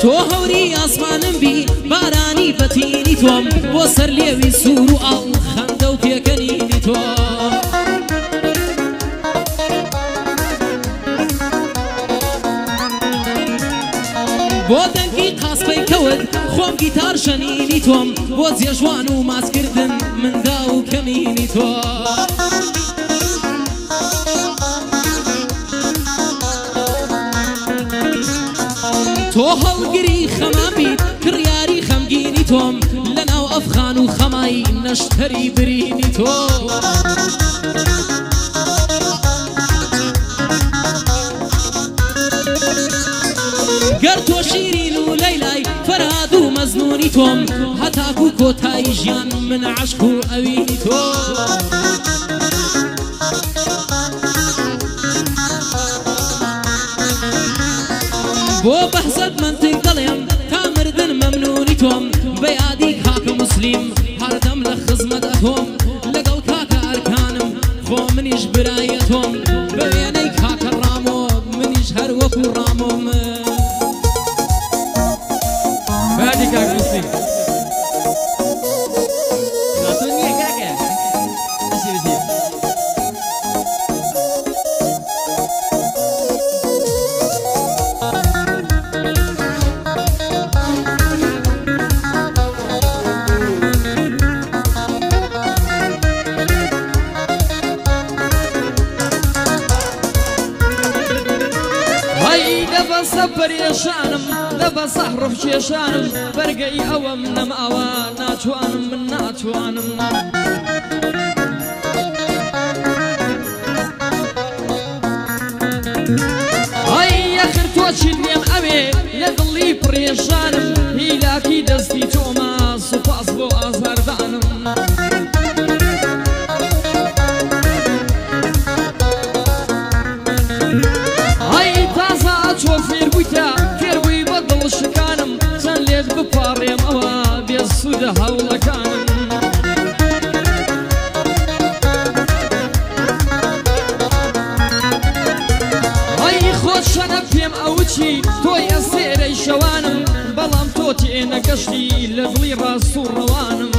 تۆ هەوری ئاسمانم بی بارانی بەتینی تۆم بۆ سەر لێوی سوور و ئاڵ خەندە و پێکەنینی تۆ بۆ دەنگی قاسپەی کەوت خۆم گیتار شەنینی تۆم بۆ جێژوان و ماسکردن مندا و کەمینی تۆ تۆ هەڵگری خەمان بیت کڕیاری خەمگینی تۆم لەناو ئەفغان و خەمای نەشتەری برینی تۆ گەر تۆ شیرین و لەیلای فەرهاد و مەزنونی تۆم هەتاکو کۆتایی ژیان من عەشق و ئەوینی تۆ بۆ بەحزت منتیق دەڵێم تا مردن مەمنونی تۆم بە یادی کاکە موسلیم هەردەم لە خزمەت ئەتۆم لەگەڵ کاکە ئەرکانم خۆ منیش برایە تۆم بە وێنەی کاکە ڕامۆ منیش هەر وەکو ڕامۆم بەیادی کاکە موسلیم ناتۆ نییە کاکە بەسی بەسی دەبەسە پەرێشانم دەبەسە ڕۆح کێشانم بەرگەی ئەوەم نەماوە ناتوانم من ناتوانم ئەی یەخر تۆ چیت لێم ئەوێ لە دڵی پڕێشانم هیلاکی دەستی تۆمە سوپاس بۆ ئازاردانم چۆ فێر بوویتە فێر بووی بە دڵشکانم چەند لێت بپاڕێمەوە بێسوودە هەوڵەکانم ئەی خۆت شەنە پێم ئەوچی تۆی ئەسێرەی شەوانم بەڵام تۆ تێنەگەشتی لە دڵی ڕاست و ڕەوانم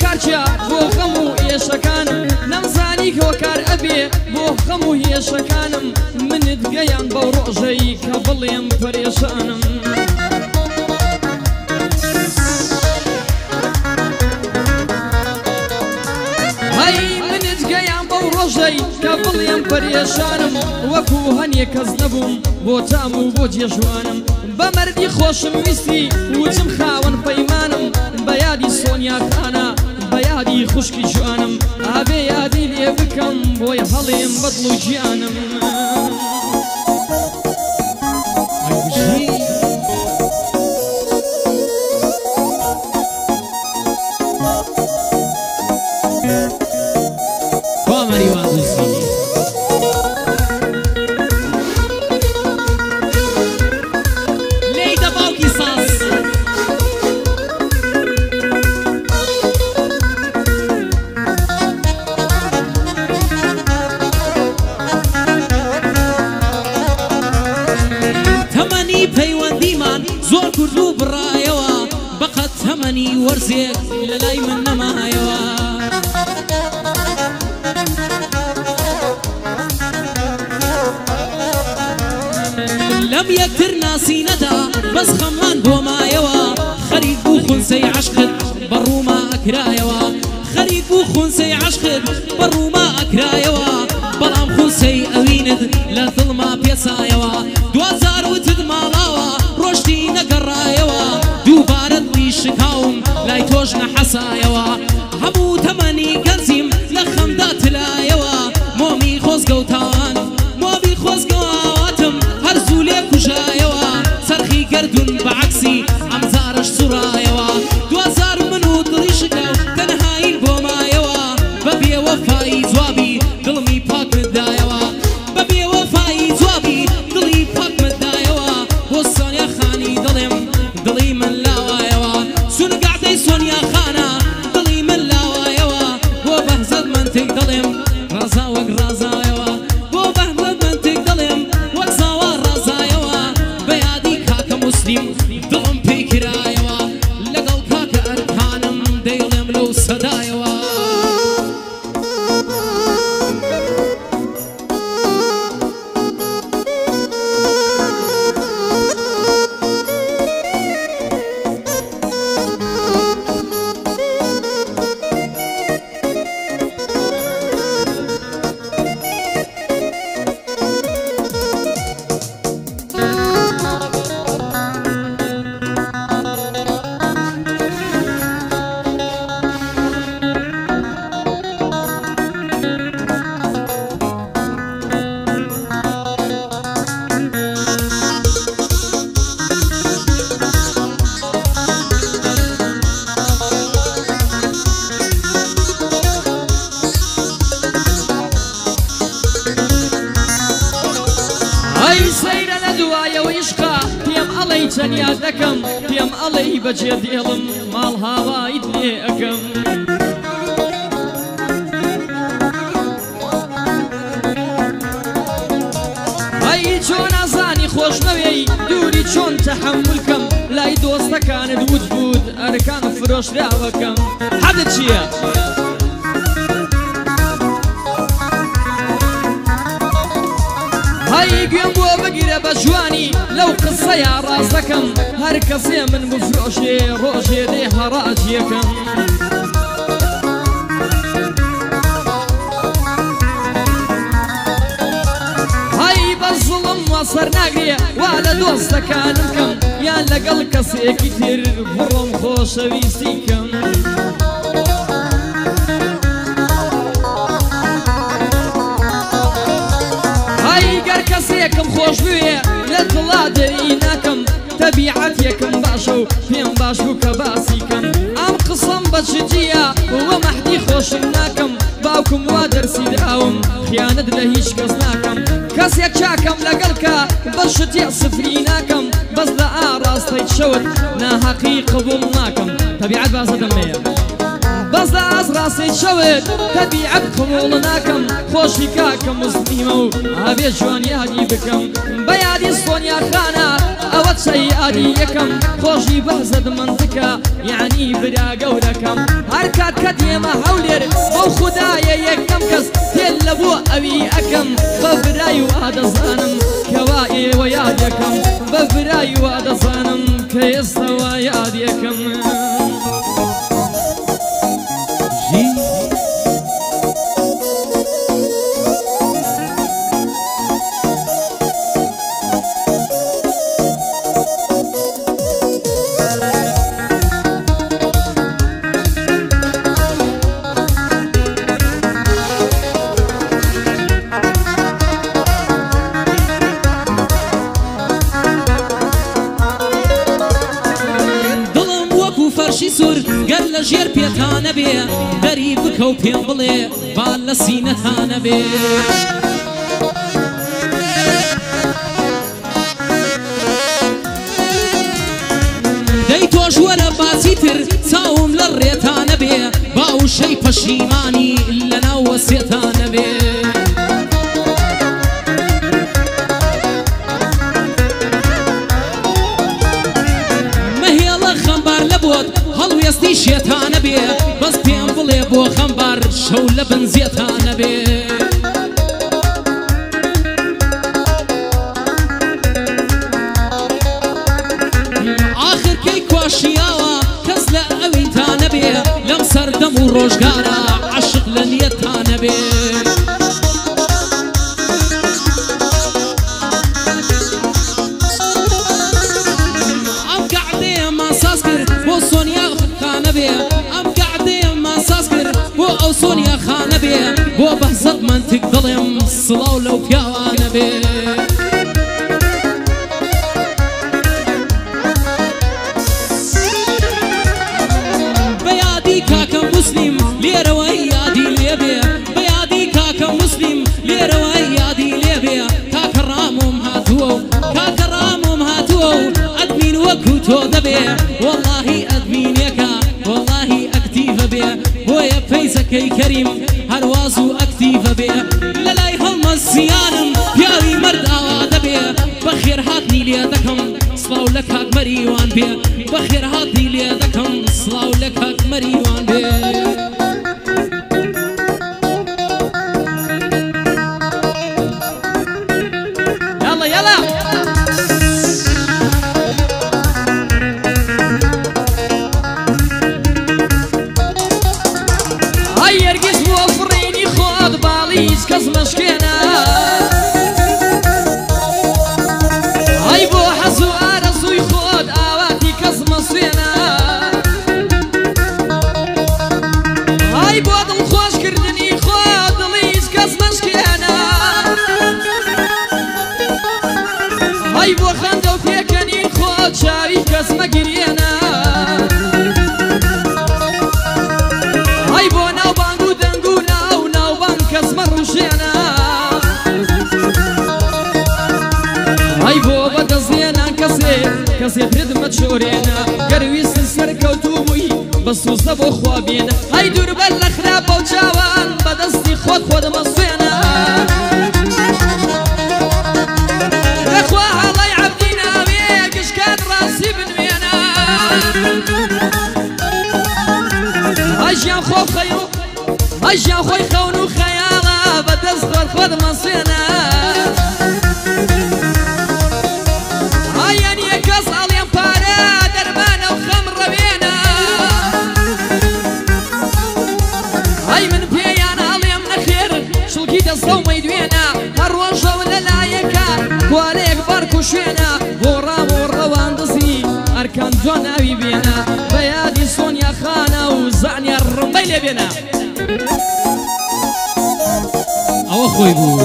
کارچیا بۆ خەم و ئێشەکانم نەمزانی هۆکار ئەبێ بۆ خەم و هێشەکانم منت گەیان بەو ڕۆژەی کە بڵێم پەرێشانم هەی منت گەیان بەو ڕۆژەی کە بڵێم پەرێشانم وەکو هەنیە کەس نەبووم بۆ تام و بۆ جێژوانم بە مەردی خۆشم ویستی وچم خاوەن پەیمانم بە یادی سۆنیا خانە بە یادی خوشکی جوانم ئابێ یادی لێ بکەم بۆی هەڵێم بەدڵ و گیانم زۆر کورد و بڕایەوە بەقەت تەمەنی وەرزێک لە لای من نەمایەوە لەم یەکتر ناسینەدا بەس خەمان بۆ مایەوە خەریک بوو خونسەی عەشقت بەڕووما ئەکرایەوە خەریک بوو خونسەی عەشقت بەڕووما ئەکرایەوە بەڵام خونسەی ئەوینت لە دڵما پێسایەوە دوازار وتت ماڵاوە ڕۆشتی نەگەڕایەوە دووبارەت وی شکاوم لای تۆش نەحەسایەوە هەموو تەمەنی گەنجیم لە خەمدا تلایەوە مۆمی خۆزگەوتان مۆمی خۆزگەواتم هەر زوو لێ کوژایەوە سەرخی گەردون بەعەکسی ئەمجارش سوڕایەوە دوازار من و دڵی شکاو تەنهایین بۆ مایەوە بە بێوەفایی جوابی دڵمی پاک مدایەوە بە بێوەفایی جوابی دڵی پاک مدایەوە بۆ سۆنیا خانی دڵێم دڵی من لاوایەوە سونگعتەی سۆنیا خانە دڵی من لاوایەوە بۆ چەنیا دەکەم پێم ئەڵێی بەجێ دێڵم ماڵ هاوایت لێ ئەەکەم ئەی چۆن ئازانی خۆشنەوەی دووری چۆن تەحەمولکەم لای دۆستەکانت وت بود ئەرکان فرۆشراوەکەم حەدت چییە؟ هەی گوێم بۆ بگیرە بە جوانی لەو قسەیە ڕاز دەکەم هەر کەسێ من بفرۆشێ ڕۆژێ دێ هەڕاجیەکەم هەی بە زوڵم وەسەر ناگرێ وا لە دۆستەکانم کەم یان لەگەڵ کەسێکی تر بڕۆم خۆشەویستی کەم کەسێکم خۆش بوێ لە دڵا دەری ناکەم تەبیعەت یەکم باشە و پێم باش بوو کە باسی کەم ئەم قسەم بە جددیە وە مەحدی خۆشم ناکەم باوکم وا دەرسی دراوم خیانەت لە هیچ کەس ناکەم کەسێک چاکەم لەگەڵ کە بەشتێ سفری ناکەم بەس لە ئاڕاستەی شەوت ناحەقی قبوڵ ناکەم تەبیعەت بازە دەمەیە بەس لە ئازڕاستی شەوت تەبیعەت قبوڵ ناکەم خۆشی کاکە موسلیمە و ئابێ جوان یادی بکەم بە یادی سۆنیا خانە ئەوە چەی ئادی یەکەم خۆشی بەزت منزکە یعنی برا گەورەکەم هەر کات کە دێمە هەولێر بەو خودایە یەکەم کەس تێل لە بۆ ئەوی ئەکەم بە برای وا دەزانم کەوا ئێوە یاد یەکەم بە برای وا دەزانم کە ئێستاوا یاد یەکەم گەر لە ژێر پێتانە بێ دەری بکە و پێم بڵێ با لە سینەتانە بێ دەی تۆش وەرە باسی تر چاوم لە ڕێتانە بێ باوشەی پەشیمانی لەناو وەسێتانە بێ مەهێڵە خەمبار لە بۆت هەڵوێستی شێتانە بێ بەس پێم بڵێ بۆ خەمبار شەو لە بنزیێتانە بێ ئاخر کەی کواشیاوە کەس لە ئەوینتانە بێ لەم سەردەم و ڕۆژگارە عاشق لە نیەتانە بێ ئەم گەعدەیە ماساز کرد بۆ سۆنیا خانە بێ ئەم گەعدەیە ماساز کرد بۆ ئەو سۆنیا خانە بێ بۆ بەهزەت منتیک دڵێم سڵاو لەو پیاوانە بێ بەیادی کاکە موسلیم لێرەوەی یادی لێبێ بەیادی کاکە موسلیم لێرەوەی یادی لێبێ کاکە ڕامۆم هاتووە و کاکە ڕامۆم هاتووە و ئەدمین وەکو تۆ دەبێ وەڵڵاهی ئەدمینێکە وەڵڵاهی ئەکتیڤە بێ بۆیە فەیزەکەی کەریم هەرواز و ئەکتیڤە بێ لە لای هەڵمەسیانم پیاوی مەرد ئاوا دەبێ بەخێر هاتنی لێ دەکەم سڵاو لە کاک مەریوان بێ بەخێر هاتنی لێ دەکەم سڵاو لە کاک مەریوان بێ یاڵا یاڵا ئەی هەرگیز بۆ فڕینی خۆت باڵی هیچ کەس مەشکێنە ئەی بۆ حەز و ئارەزووی خۆت ئاواتی کەس مەسوێنە ئەی بۆ دڵخۆشکردنی خۆت دڵی هیچ کەس مەشکێنە ئەی بۆ خەندە و پێکەنی خۆت چاوی کەس مەگرێنە ئەی بۆ ناوبانگ و دەنگ و ناوبانگ کەس مەڕوشێنە ئەی بۆ بەدەستێنان کەسێک گۆرێنە گەرویستن سەرکەوتوو بووی بە سوزدە بۆ خوا بێنە هەی دووربەر لە خراپە و چاوان بەدەستی خۆت دەمەسوێنە لەخوا هەڵای عەبدی ناوێ گشکان ڕاستی بنوێنە هەژیان خۆ خەیڕ هەژیان خۆی خەون و خەیاڵە بەدەست خۆ دەمەسوێنە هەیەن یەکەس ئەڵێم پارە دەرمانە و خەم ڕەوێنە هەی من پێیان ئەڵێم نەخێر شڵکی دەستە و مەیدوێنە هەر ڕۆژەو لەلایەکە کوارەیەک بەرک و شوێنە بۆ ڕام و ڕەوان دەزی ئەرکان جوان ناوی بێنە بە یادی سۆنیا خانە و زانیا ڕمبەی لێ بێنە ئەوە خۆی بوو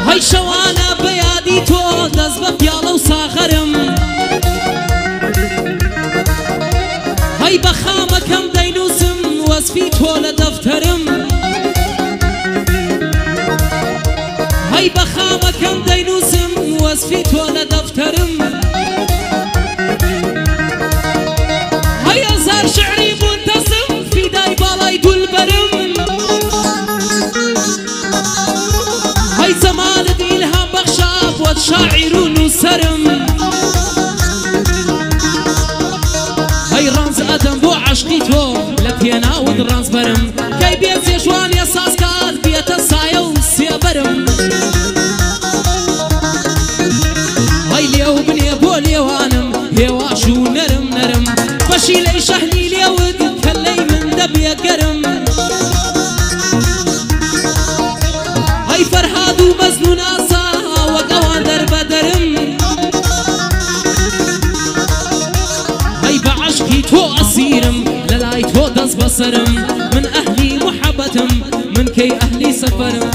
هەی شەوانە بە یادی تۆ دەست بە پیاڵە و ساغەرم هەی بە خامەکەم دەینووسم وەسفی تۆ لە دەفتەرم هەی بە خامەکەم دەینووسم وەسفی تۆ لە دەفتەرم هەی هەزار شعری منتەسم فیدای باڵای دولبەرم هەی زەمانت ئیلهام بەخشا بۆت شاعیر و نووسەرم هەی ڕەنج ئەدەم بۆ عەشقی تۆ لە پێناوت ڕەنج بەرم کەی بێت جێژوانیە سازکات بێتە سایە و سێبەرم هەی لێو بنێ بۆ لێوانم هێواش و نەرم نەرم بەشی لەی شەهلی لێوت کەلەی من دەبێ گەرم هەی فەرهاد و مەزنون ئاسا وەک ئەوان دەربەدەرم هەی بە عەشقی تۆ ئەسیرم لە لای تۆ دەست بەسەرم من ئەهلی محەبەتم من کەی ئەهلی سەفەرم